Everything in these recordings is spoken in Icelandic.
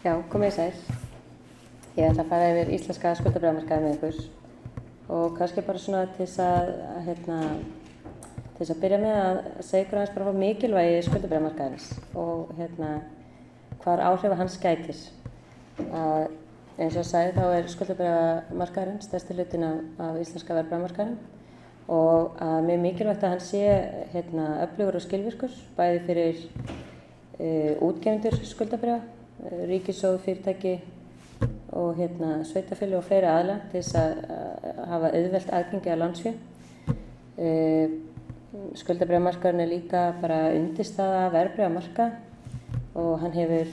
Já, komið sæl. Ég ætla að fara yfir íslenska skuldabréfamarkaði með ykkur og kannski bara svona til þess að byrja með að segja ykkur aðeins bara frá mikilvægi skuldabréfamarkaðins og hvar áhrifa hans gætir. Eins og ég sagði þá skuldabréfamarkaðurinn stærsti hlutin af íslenska verðbréfamarkaðinum og mjög mikilvægt að hann sé öflugur og skilvirkur bæði fyrir útgefendur skuldabréfa, ríkissjóð, fyrirtæki og sveitarfélög og fleiri aðila til þess að hafa auðvelt aðgengi að lánsfé. Skuldabréfamarkaðurinn líka bara undirstaða verðbréfamarkað og hann hefur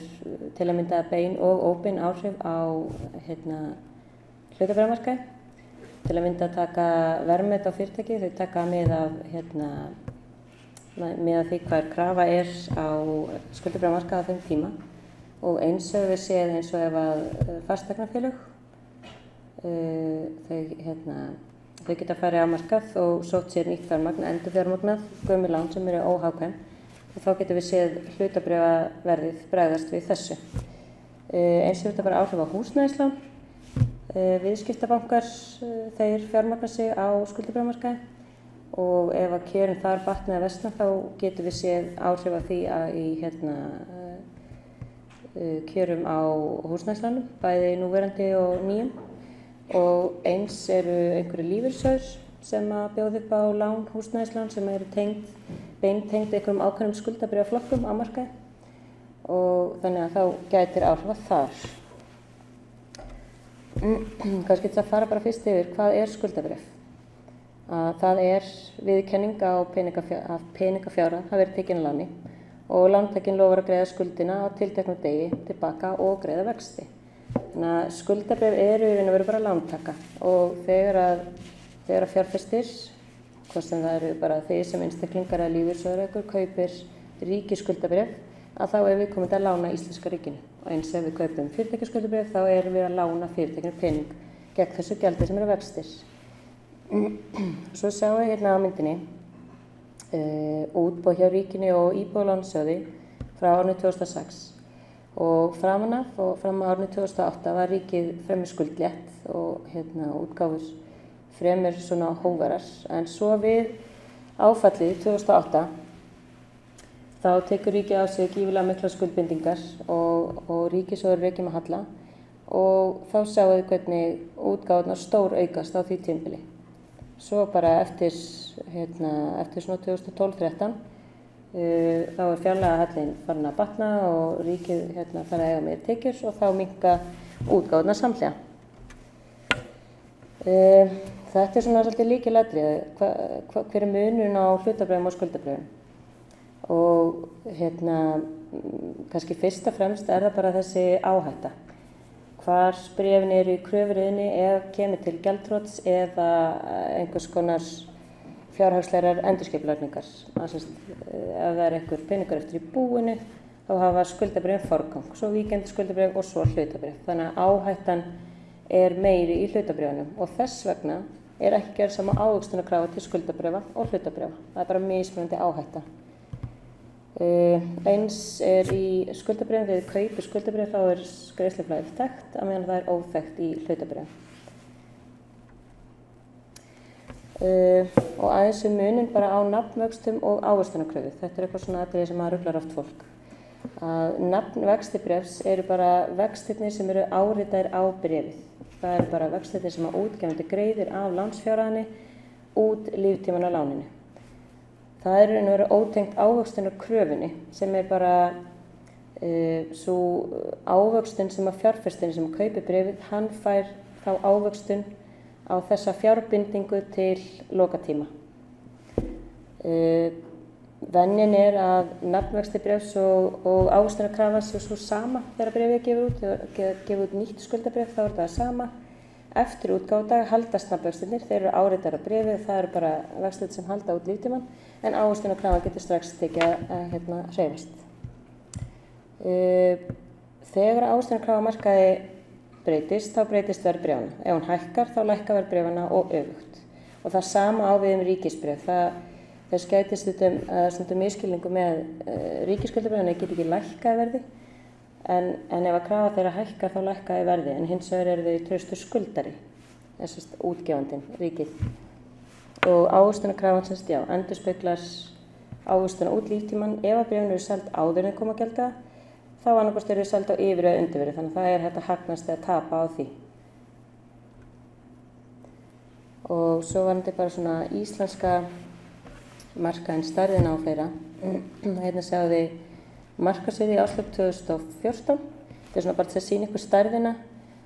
til að mynda bein og óbein áhrif á hlutabréfamarkaði. Til að mynda að taka verðmet á fyrirtæki, þau taka mið af því hvað krafa á skuldabréfamarkaði á þeim tíma og eins höfum við séð eins og ef að fasteignafélög þau geta farið á markað og sótt sér nýtt fjármagn, endurfjármagnað, gömul lán sem eru óhagkvæm og þá getum við séð hlutabréfaverðið bregðast við þessu. Eins hefur þetta bara áhrif á húsnæðislán. Viðskiptabankar þeir fjármagna sig á skuldabréfamarkaði og ef að kjörin þar batna eða versna þá getum við séð áhrif af því að í kjörum á húsnæðislánum, bæði núverandi og nýjum og eins eru einhverju lífeyrissjóðir sem að bjóða upp á lán, húsnæðislán sem eru beintengd einhverjum ákveðnum skuldabréfaflokkum á markaði og þannig að þá gætir áhrifa þar. Kannski til að fara bara fyrst yfir hvað skuldabréf. Það viðurkenning á peningafjárhæð hafi verið tekin að láni og lántakinn lofar að greiða skuldina á tilteknum degi tilbaka og greiða vexti. Þannig að skuldabréf eru í raun og veru bara lántaka og þegar fjárfestir, hvort sem það eru bara þeir sem einstaklingar eða lífeyrissjóður kaupir ríkisskuldabréf, að þá viðkomandi að lána íslenska ríkinu. Og eins ef við kaupum fyrirtækjaskuldabréf þá við að lána fyrirtækinu pening gegn þessu gjaldi sem eru vextir. Svo sjáum við á myndinni útboð hjá ríkinu og Íbúðalánasjóði frá árinu 2006 og framan af og fram á árinu 2008 var ríkið fremur skuldlétt og útgáfur fremur svona hógværar en svo við áfallið 2008 þá tekur ríkið á sig gífurlega miklar skuldbindingar og ríkissjóður rekinn með halla og þá sjáum við hvernig útgáfurnar stór aukast á því tímabili. Svo bara eftir svona 2012-13 þá fjárlagahallinn farin að batna og ríkið farið að eiga meiri tekjur og þá minnka útgáfurnar samhliða. Þetta svona svolítið lykilatriði, hver munurinn á hlutabréfum og skuldabréfum. Og kannski fyrst og fremst það bara þessi áhætta. Hvar bréfin eru í kröfuröðinni ef kemur til gjaldþrots eða einhvers konar fjárhagslegar endurskipulagningar. Ef það einhver peningur eftir í búinu þá hafa skuldabréfin forgang, svo víkjandi skuldabréf og svo hlutabréf. Þannig að áhættan meiri í hlutabréfunum og þess vegna ekki gerð sama ávöxtunarkrafa til skuldabréfa og hlutabréfa. Það bara mismunandi áhætta. Eins í skuldabréfum, þegar kaupir skuldabréf þá greiðsluflæðið þekkt, að meðan það óþekkt í hlutabréfum. Og aðeins muninn bara á nafnvöxtum og ávöxtunarkröfu. Þetta eitthvað svona atriði sem ruglar oft fólk. Nafnvexti bréfs eru bara vextirnir sem eru áritaðir á bréfið. Það eru bara vextirnir sem útgefandi greiðir af lánsfjárhæðinni út líftímann á láninu. Það raun og veru ótengt ávöxtunarkröfunni sem bara sú ávöxtun sem að fjárfestin sem kaupir bréfið, hann fær þá ávöxtun á þessa fjárbindingu til lokatíma. Venjan að nafnvexti bréfs og ávöxtunarkrafa séu svo sama þegar bréfið gefur út nýtt skuldabréf, þá það sama. Eftir útgáfudag haldast nafnvextirnir, þeir eru áritaðir á bréfið, það eru bara vextir sem halda út líftímann, en ávöxtunarkrafa getur strax tekið að hreyfast. Þegar ávöxtunarkrafa markaði breytist, þá breytist verð bréfanna. Ef hún hækkar, þá lækkar verð bréfanna og öfugt. Og það sama á við ríkisbréf. Þess gæti stundum misskilningu með ríkisskuldabréfin, geta ekki lækkað verði en ef að krafa þeirra hækkar þá lækkaði verði, en hins vegar eru þau traustur skuldari, þessast útgefandinn, ríkið. Og ávöxtunarkrafan endurspeglar ávöxtuna út líftímann. Ef að bréfin eru seld áður en koma að gjalda, þá annaðhvort eru þau seld á yfir- eða undirverði, þannig að það er hægt að hagnast eða tapa á því. Og svo var þetta bara svona íslenska markaðinn, stærðina á fleira. Hérna sjáum við markaðsvirði í árslok 2014. Þetta er svona bara til að sýna ykkur stærðina,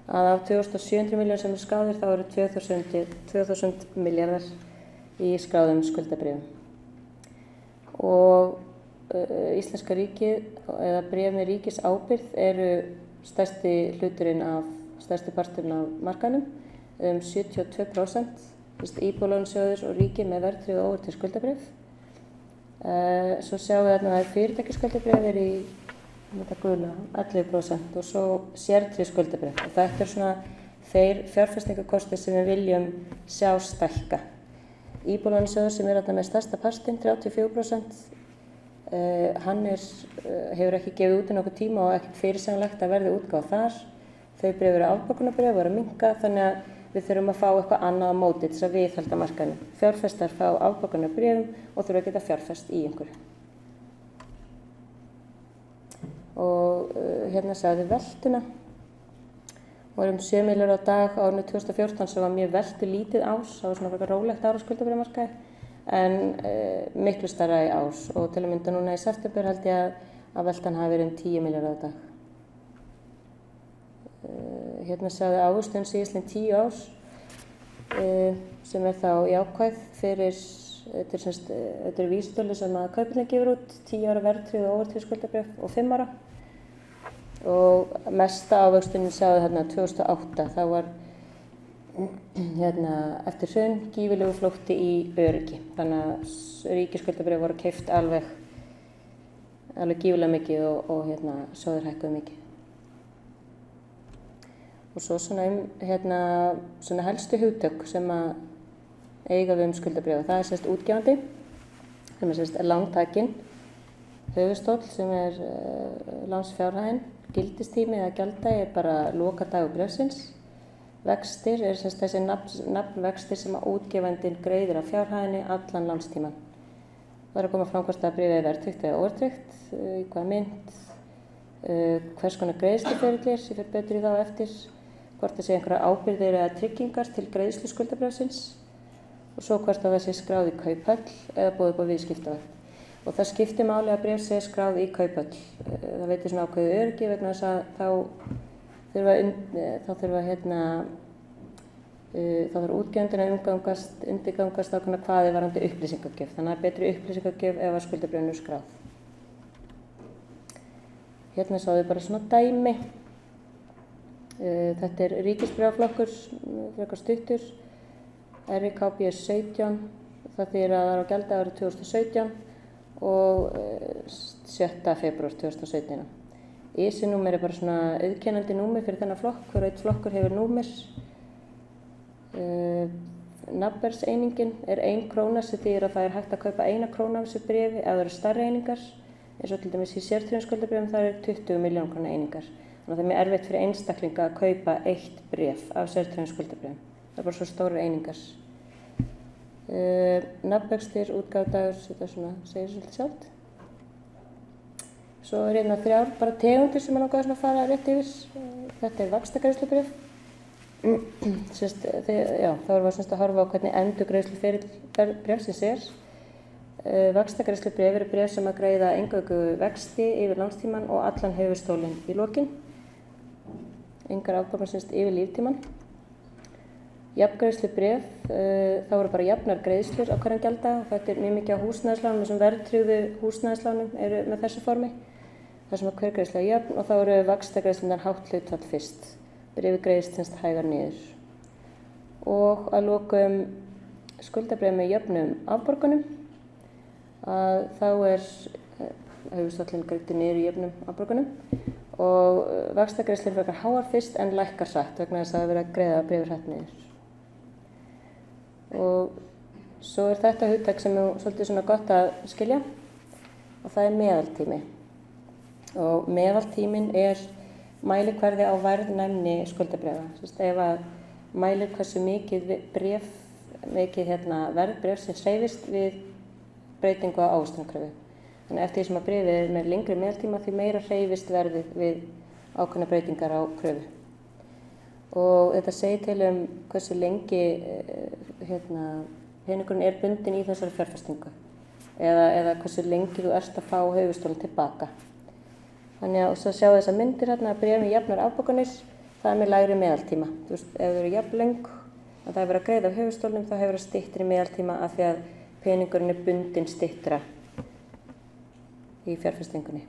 að af 2700 milljónir sem eru skráðir þá eru 2000 milljarðar í skráðum skuldabréfum. Og íslenska ríkið eða bréf með ríkisábyrgð eru stærsti parturinn af markaðnum, 72%, íbúðalánasjóður og ríkið með verðtryggð og óverðtryggð skuldabréf. Svo sjáum við að fyrirtækjaskuldabréf er í gula 11% og svo sértryggð skuldabréf. Og þetta er svona þeir fjárfestingarkostir sem við viljum sjá stækka. Íbúðalánasjóður sem er með stærsta partinn, 34%, hann hefur ekki gefið út í nokkuð tíma og ekkert fyrirsjáanlegt að verði útgáfa þar. Þau bréf eru afborgunarbréf og eru að minnka, þannig að við þurfum að fá eitthvað annað á móti til að viðhalda markaðnum. Fjárfestar fá afborgunarbréfum og þurfa að geta fjárfest í einhverju. Og hérna sjáum við veltuna. Vorum 7 milljarðar á dag á árinu 2014 sem var mjög veltu lítið ás. Það var svona eitthvað rólegt ár á skuldabréfamarkaði, en miklu stærra í ás. Og til að mynda núna í september held ég að veltan hafi verið 10 milljarðar á dag. Hérna sjáum við ávöxtun síðastliðin 10 ár sem er þá jákvæð fyrir, þetta er vísitölu sem að Kauphallir gefur út, 10 ára verðtryggð og óverðtryggð skuldabréf og 5 ára. Og mesta ávöxtunin sjáum við hérna 2008, þá var hérna eftir hrun gífurlegur flótti í öryggi, þannig að ríkisskuldabréf voru keypt alveg gífurlega mikið og hérna sjóðir hækkuðu mikið. Og svo svona helstu hugtök sem að eiga við skuldabréf. Það er útgefandi, sem er lántakinn, höfuðstóll sem er lánsfjárhæðin, gildistími eða gjalddagi er bara lokadagur bréfsins. Vextir er þessi nafnvextir sem að útgefandinn greiðir af fjárhæðinni allan lánstíman. Það er að koma fram hvort að bréfið er verðtryggt eða óverðtryggt, í hvaða mynd, hvers konar greiðsluferli ég fer betur í þá eftir, hvort það sé einhverjar ábyrgðir eða tryggingar til greiðslu skuldabréfsins og svo hvort það sé skráð í Kauphöll eða boðið upp á viðskiptaverð. Og það skiptir máli að bréf sé skráð í Kauphöll. Það veitir svona ákveðið öryggi vegna þess að þá þarf útgefandinn að undirgangast ákveðna kvaðir varðandi upplýsingagjöf. Þannig að betri upplýsingagjöf ef að skuldabréfinu er skráð. Hérna sáum við bara svona dæmi. Þetta er ríkisbréfaflokkur, frekar stuttur, RIKB 17, það þýðir að það er á gjaldi árið 2017 og 7. febrúar 2017. ISI-númer er bara svona auðkennandi númer fyrir þennan flokk, hver einn flokkur hefur númer. Nafnverðseiningin er 1 króna sem þýðir að það er hægt að kaupa 1 króna af þessu bréfi ef það eru stærri einingar. Eins og til dæmis í sértryggðum skuldabréfum það eru 20 milljón króna einingar. Þannig að það er mjög erfitt fyrir einstaklinga að kaupa 1 bréf af sértryggðum skuldabréfum. Það er bara svo stórar einingar. Nafnvextir, útgáfudagur, þetta segir svolítið sjálft. Svo er hérna 3 bara tegundir sem langaði að fara rétt yfir. Þetta er vaxtagreiðslubréf. Þá erum við að horfa á hvernig endurgreiðsluferill bréfsins er. Vaxtagreiðslubréf eru bréf sem að greiða eingöngu vexti yfir lánstíman og allan höfuðstólinn í lokin. Engar afborganir yfir líftíman. Jafngreiðslubréf, þá eru bara jafnar greiðslur á hverjum gjalddaga. Þetta er mjög mikið á húsnæðislánum, þessum verðtryggðu húsnæðislánum eru með þessu formi. Það sem að hver greiðsla er jöfn og þá eru vaxtagreiðslurnar hátt hlutfall fyrst. Bréfið greiðist hægar niður. Og að lokum skuldabréf með jöfnum afborgunum. Þá er höfuðstóllinn greiddur niður í jöfnum afborgunum og vaxtagreiðslur frekar háar fyrst en lækkar hratt vegna þess að það er verið að greiða bréfið hratt niður. Og svo er þetta hugtak sem er svolítið svona gott að skilja og það er meðaltími. og meðaltíminn mælikvarði á verðnæmni skuldabréfa. Ef að mælir hversu mikið verðbréf sem hreyfist við breytingu á ávöxtunarkröfu. Þannig eftir því sem að bréfið með lengri meðaltíma því meira hreyfist verðið við ákveðnar breytingar á kröfu. Og þetta segir til hversu lengi peningurinn bundinn í þessari fjárfestingu eða hversu lengi þú ert að fá höfuðstólinn tilbaka. Þannig að svo sjáu þessar myndir að bréf með jafnar afborganir, það með lægri meðaltíma. Ef þau eru jafn löng að það verið að greiða af höfuðstólnum þá hefur það styttri meðaltíma af því að peningurinn bundinn styttra í fjárfestingunni.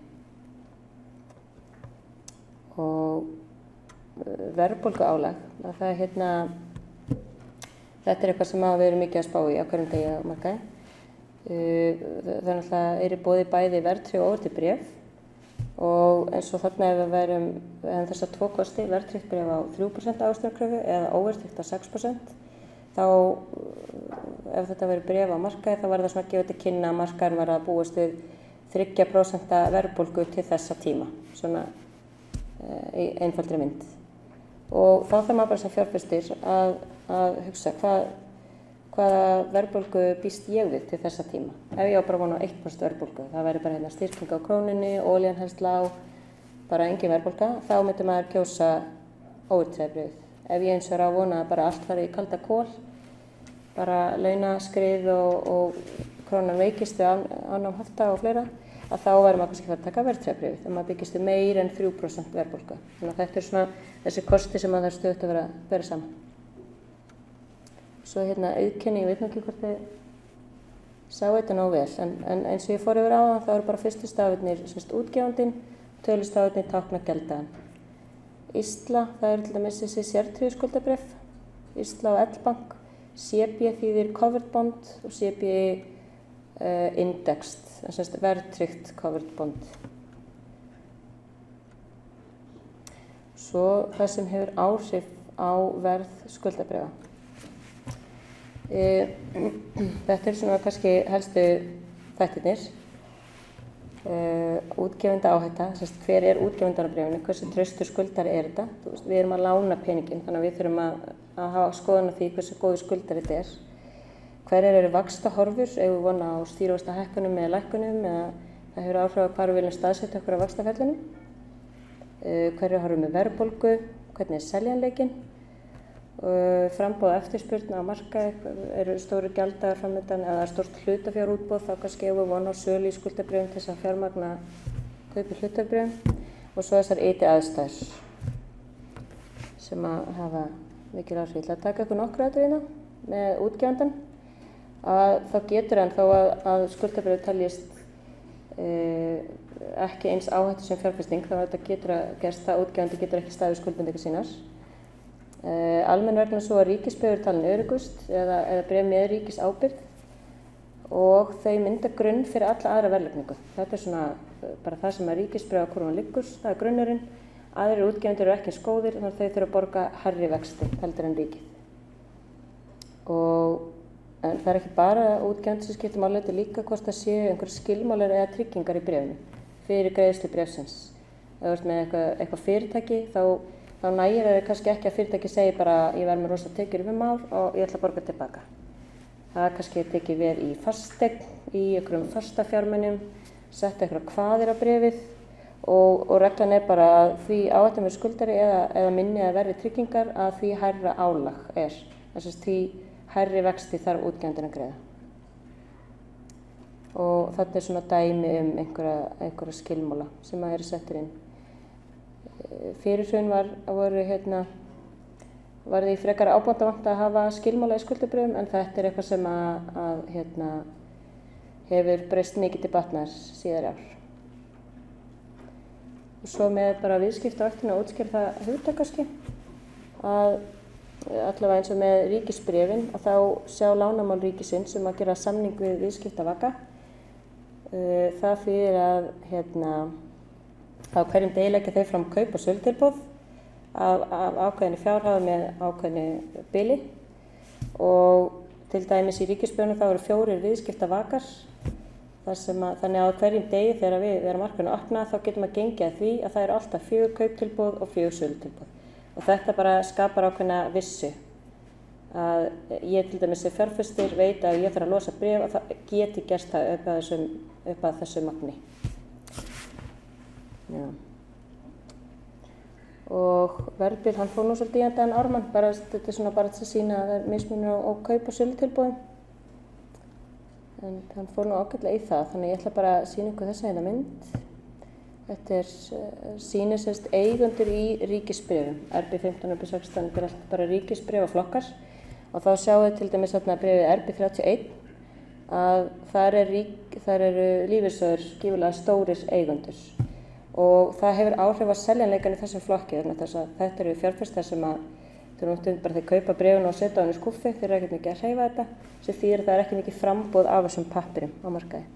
Og verðbólguálag, þetta eitthvað sem við erum mikið að spá í á hverjum degi á markaði. Það er í boði bæði verðtryggð og óverðtryggð bréf og eins og þarna ef við hefum þessa tvo kosti, verðtryggt bréf á 3% ávöxtunarkröfu eða óverðtryggt á 6%, þá ef þetta verið bréf á markaði þá var það svona að gefa til kynna að markaðurinn var að búast við 3% verðbólgu til þessa tíma, svona í einfaldri mynd. Og þá þarf maður bara sem fjárfestir að hugsa hvaða verðbólgu býst ég við til þessa tíma. Ef ég á bara vona á 1% verðbólgu, það væri bara styrking á krónunni, olían helst lág, bara engin verðbólga, þá myndi maður kjósa óverðtryggð bréf. Ef ég eins og að vona bara allt fari í kalda kol, bara launaskrið og krónan veikist við afnám hafta og fleira, að þá væri maður kannski að fara að taka verðtryggð bréf þegar maður byggist við meira en 3% verðbólgu. Þannig að þetta svona þessi kosti sem maður þarf stöðugt að vera saman. Svo auðkenni, ég veit ekki hvort þið sáu þetta nógu vel, en eins og ég fór yfir áðan þá eru bara fyrstu stafirnir útgefandinn, tölustafirnir tákna gjalddagann. ISLA, það eru til dæmis þessi sértryggðu skuldabréf, ISLA og L-bank, CB þýðir covered bond og CB indexed, verðtryggt covered bond. Svo það sem hefur áhrif á verð skuldabréfa. Þetta svona kannski helstu þættirnir. Útgefenda áhætta, hver útgefandann á bréfinu, hversu traustur skuldari þetta. Við erum að lána peninginn, þannig að við þurfum að hafa skoðun á því hversu góður skuldari þetta Hverjar eru vaxtahorfur, ef við vona á stýrivaxtahækkunum eða lækkunum, eða það hefur áhrif á hvar við viljum staðsetja okkur á vaxtaferlinu. Hverjar horfum með verðbólgu, hvernig seljanleikinn, framboð og eftirspurn á markaði, eru stóru gjalddagar framöndan eða stórt hlutafjárútboð, þá kannski ef við vona á sölu í skuldabréfum til þess að fjármagna kaupi hlutafjárútboðum og svo þessar ytri aðstæður sem að hafa mikil áhrif. Ég ætla að taka ykkur nokkru atriði með útgefandann. Þá getur hann þó að skuldabréfið teljist ekki eins áhættu sem fjárfesting, þá þetta getur að gerst að útgefandi getur ekki staðið skuldbindingar sínar. Almenn regla svo að ríkisbréf eru talin öruggust eða bréf með ríkisábyrgð og þau mynda grunn fyrir alla aðra verðlagningu. Þetta svona bara það sem að ríkisbréfakurvan liggur, það grunnurinn. Aðrir útgefandir eru ekki eins góðir þannig að þau þurfa að borga hærri vexti heldur en ríkið. En það ekki bara útgefandi sem skiptir máli, þetta líka hvort það séu einhverjir skilmálar eða tryggingar í bréfinu fyrir greiðslu bréfsins. Ef þú ert með eitthvað fyrirtæki, þá nægir það kannski ekki að fyrirtæki segi bara ég verð með rosa tekjur í 5 ár og ég ætla að borga tilbaka. Það kannski tekið við í fasteign, í einhverjum fastafjármunum, setja einhverja kvaðir á bréfið og reglan bara að því áhættan við skuldari eða minni eða verri tryggingar að því hærra álag þess að því hærri vexti þarf útgefandinn að greiða. Og þetta svona dæmi einhverja skilmála sem eru settir inn. Fyrir hrun var því frekar ábótavant að hafa skilmála í skuldabréfum en þetta eitthvað sem hefur breyst mikið til batnaðar síðari ár. Og svo með bara viðskiptavættina og útskýra það hugtak kannski að allavega eins og með ríkisbréfin að þá sjá lánamál ríkisins að gera samning við viðskiptavaka. Það þýðir að á hverjum degi leggja þau fram kaup- og sölutilboð af ákveðinni fjárhæð með ákveðinni bili og til dæmis í ríkisbréfinu þá eru 4 viðskiptavakar Þannig að á hverjum degi þegar við erum markaðurinn að opna þá getum að gengja að því að það eru alltaf 4 kauptilboð og 4 sölutilboð. Og þetta bara skapar ákveðna vissu. Að ég til dæmis sem fjárfestir veit að ég þarf að losa bréf og það geti gerst það upp að þessu magni. Já. Og verðbíll, hann fór nú svolítið í endan Ármann, þetta svona bara til að sýna að það er mismunur á kaup- og sölutilboðum. En hann fór nú ágætlega í það, þannig ég ætla bara að sýna ykkur þessa hérna mynd. Þetta sýnir semst eigendur í ríkisbréfum, RB15 og RB16, þetta allt bara ríkisbréfaflokkar. Og þá sjáum við til dæmis þarna bréfið RB31 að þar eru lífeyrissjóðir gífurlega stórir eigendur. Og það hefur áhrif á seljanleikann í þessum flokki vegna þess að þetta eru fjárfestar sem að þeir kaupa bréfin og setja á henni skúffu, þeir eru ekkert mikið að hreyfa þetta, sem þýðir að það er ekki mikið framboð af þessum pappirum á markaði.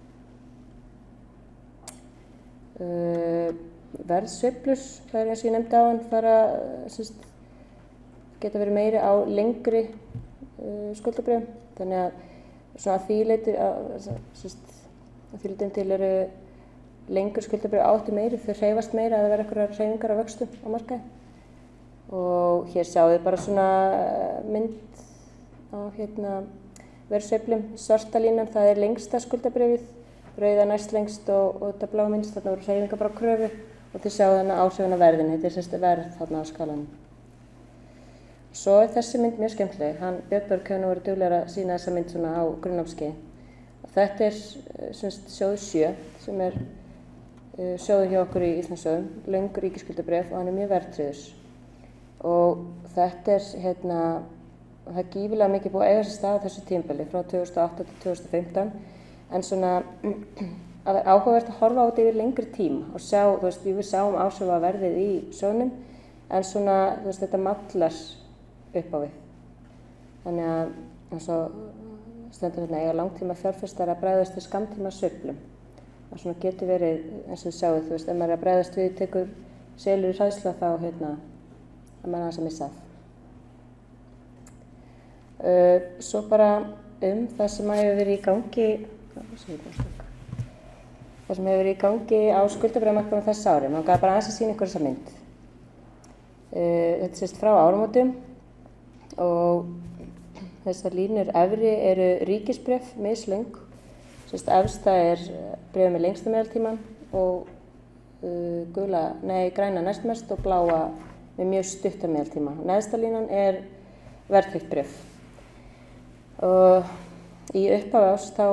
Verðsveiflur, það er eins og ég nefndi áðan, geta verið meiri á lengri skuldabréfum, þannig að svona að því leytinu til eru lengur skuldabréf áhættu meiri, þau hreyfast meira að það verða einhverjar hreyfingar á vöxtum á markaði. Og hér sjáum við bara svona mynd á verðsveiflum. Svarta línan, það er lengsta skuldabréfið, rauða næst lengst og þetta bláa minnst, þarna voru hreyfingar bara á kröfu og þið sjáum þarna áhrifin á verðinu, þetta er semst verð þarna á skalanum. Svo er þessi mynd mjög skemmtileg, Björn Borg hefur nú verið duglegur að sýna þessa mynd svona á grunnnámskeiði. Þetta er semst sjóður 7 sem er sjóður hjá okkur í Íslandssjóðum, löng ríkisskuldabréf og hann er mjög verðtryggður. Og þetta það er gífurlega mikið búið að eiga sér stað á þessu tímabili frá 2008 til 2015 en svona að það er áhugavert að horfa á þetta yfir lengri tíma og sjá, við sáum áhrif á verðið í sjóðnum en svona, þetta mallar upp á við. Þannig að eins og stendur hérna eiga langtíma fjárfestar að bregðast við skammtíma sveiflum. Það svona getur verið, eins og þið sjáið, ef maður er að bregðast við, tekur selur í hræðslu þá að maður aðeins að missa af. Svo bara það sem hefur verið í gangi, á skuldabréfamarkaðnum þessu ári. Maður gaf bara aðeins að sýna ykkur þessa mynd. Þetta sést frá áramótum og þessar línur efri eru ríkisbréf, mislöng. Efsta er bréfið með lengsta meðaltíman og græna næstmest og bláa með mjög stutta meðaltíma. Neðsta línan er verðtryggt bréf. Og í upphafi árs þá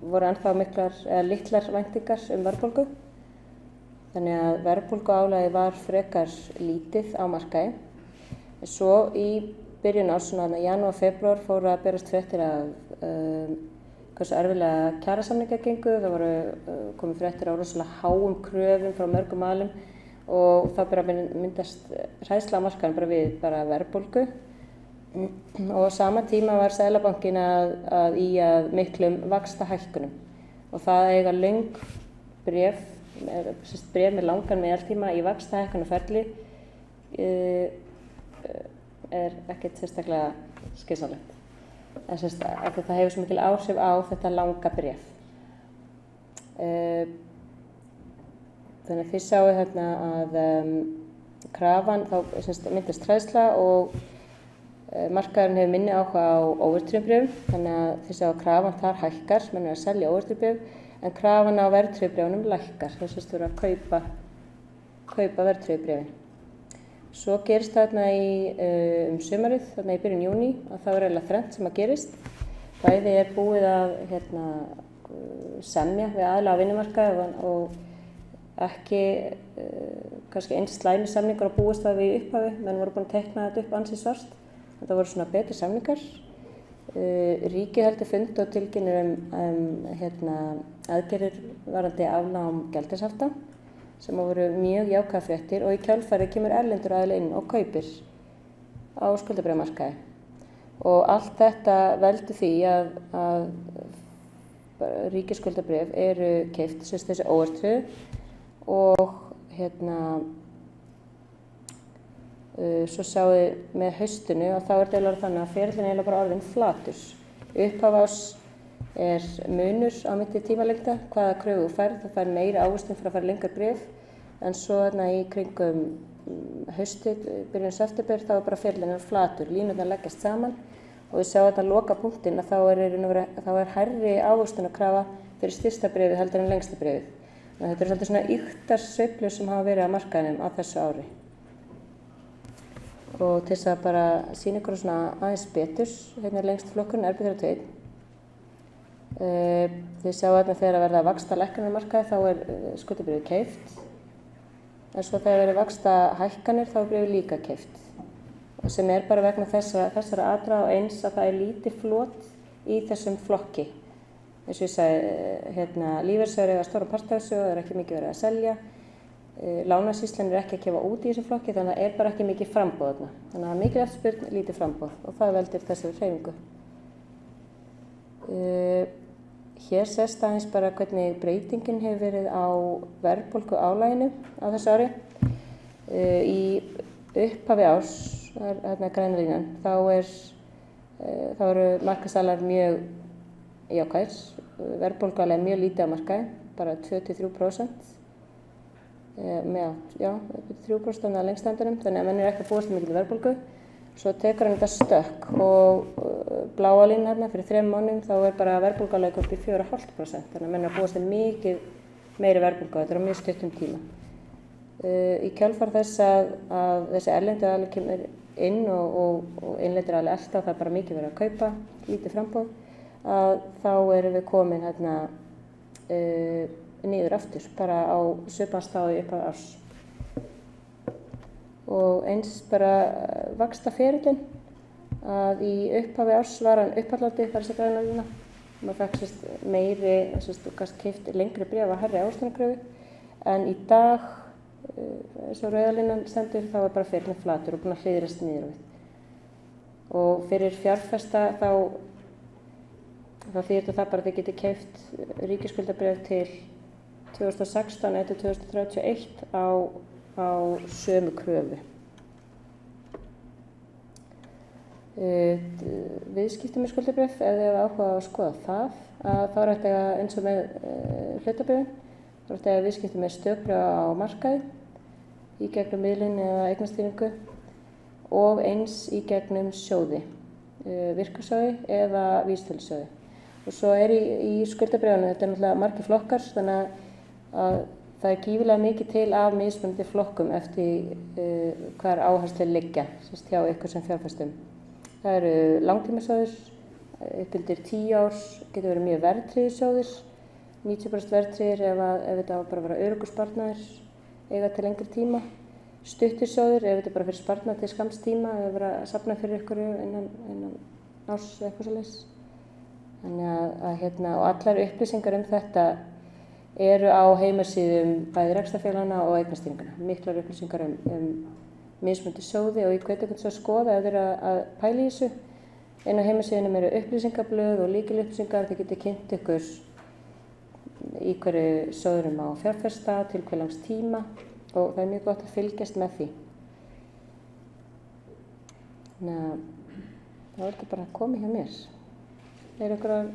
voru ennþá litlar væntingar verðbólgu. Þannig að verðbólguálagið var frekar lítið á markaði. Svo í byrjun árs, janúar, febrúar, fóru að berast fréttir af hversu erfiðlega kjarasamningar gengu. Það voru komið fréttir á rosalega háum kröfum frá mörgum aðilum og það bara myndast hræðsla á markaðnum bara við verðbólgu. Og á sama tíma var Seðlabankinn að miklum vaxtahækkunum og það eiga löng bréf með langan meðaltíma í vaxtahækkunarferli er ekkert sérstaklega skynsamlegt. En það hefur svo mikil áhrif á þetta langa bréf. Þannig að þið sjáu hérna að krafan, þá myndast hræðsla og markaðurinn hefur minni áhuga á óverðtryggðum bréfum, þannig að þið sjáu að krafan þar hækkar, menn er að selja óverðtryggð bréf, en krafan á verðtryggðu bréfunum lækkar, þess að þú eru að kaupa verðtryggðu bréfin. Svo gerist þarna sumarið, þarna í byrjun júní, að það er eiginlega þrennt sem að gerist. Bæði er búið að semja við aðila á vinnumarkaði og ekki kannski eins slæmi samningar að búast það við í upphafi, menn voru búin að teikna þetta upp ansi svart. Þetta voru svona betri samningar. Ríkið heldur fund og tilkynnir aðgerðir varðandi afnám gjaldeyrishafta sem voru mjög jákvæðar fréttir og í kjölfarið kemur erlendur aðili inn og kaupir á skuldabréfamarkaði. Og allt þetta veldur því að ríkisskuldabréf eru keypt, þessi óverðtryggðu og svo sjáum við með haustinu og þá er þetta eiginlega þannig að ferillinn er eiginlega bara orðinn flatur. Upphaf árs munur á milli tímalengda, hvaða kröfu þú færð. Þú færð meiri ávöxtun fyrir að fara lengra bréf, en svo þarna í kringum haustið, byrjun september, þá bara fjallinn flatur, línurnar leggjast saman og við sjáum þetta loka punktinn að þá er hærri ávöxtunarkrafa fyrir stysta bréfið heldur en lengsta bréfið. Þannig að þetta svolítið svona ýktar sveiflur sem hafa verið á markaðinum á þessu ári. Og til þess að bara sýna ykkur svona aðeins betur, hérna lengst flokkurinn RB31. Þið sjáum þarna þegar að verða vaxtalækkanir á markaði þá skuldabréfið keypt. En svo þegar verið vaxtahækkanir þá er bréfið líka keypt. Sem bara vegna þessara atriða og eins að það lítið flot í þessum flokki. Eins og ég sagði, lífeyrissjóðir eiga stóran part af þessu og það ekki mikið verið að selja. Lánasýslan ekki að gefa út í þessum flokki, þannig að það bara ekki mikið framboð þarna. Þannig að mikil eftirspurn, lítið framboð og það veldur þessari hreyfingu. Hér sést aðeins bara hvernig breytingin hefur verið á verðbólgu álaginu á þessu ári. Í upphafi árs, hérna græna línan, þá eru markaðsalar mjög jákvæðir, verðbólgualega mjög lítið á markaði, bara 2–3%. Já, 3% á lengstendunum, þannig að menn ekki að búast mikil verðbólgu. Svo tekur hann þetta stökk og bláa línan hérna fyrir 3 mánuðum þá bara verðbólgualega upp í 4,5%, þannig að menn að búast mikið meiri verðbólgu, þetta á mjög stuttum tíma. Í kjölfar þess að þessi erlendu aðili kemur inn og innlendir aðili elta og það bara mikið verið að kaupa, lítið framboð, að þá erum við komin hérna niður aftur, bara á svipaðan stað í upphafi árs. Og eins bara vaxtaferillinn, að í upphafi árs var hann uppallandi, það þessi græna lína. Maður fekk meiri, þú gast keypt lengri bréf að hærri ávöxtunarkröfu, en í dag, eins og rauða línan stendur, þá bara ferillinn flatur og búinn að hliðrast niður við. Og fyrir fjárfesta þá þýðir það bara að þið getið keypt ríkisskuldabréf til 2016 eða 2031 á sömu kröfu. Viðskipti með skuldabréf, ef þið hafa áhuga á að skoða það, þá hægt að eins og með hlutabréfin, þá hægt að viðskipti með stöðbréf á markaði í gegnum miðlun eða eignastýringu og eins í gegnum sjóði, virkasjóði eða vísitölusjóði. Og svo í skuldabréfunum, þetta náttúrulega margir flokkar, þannig að það gífurlega mikið til af mismunandi flokkum eftir hvar áherslu liggja hjá ykkur sem fjárfestum. Það eru langtímasjóðir, upp undir 10 árs, getur verið mjög verðtryggðir sjóðir, 90% verðtryggðir ef þetta á bara að vera öruggur sparnaður, eiga til lengri tíma. Stuttir sjóðir, ef þetta bara fyrir sparnað til skamms tíma, ef vera að safna fyrir ykkur innan árs eða eitthvað svoleiðis. Þannig að og allar upplýsingar þetta eru á heimasíðum bæði rekstrarfélaganna og eignastýringanna. Miklar upplýsingar mismunandi sjóði og ég hvet ykkur svo að skoða ef þeir að pæla í þessu. Inn á heimasíðunum eru upplýsingablöð og lykilupplýsingar. Þið getið kynnt ykkur í hverju sjóðurum á fjárfesta, til hve langs tíma og það mjög gott að fylgjast með því. Þannig að það var ekki bara komið hjá mér. Er ykkur að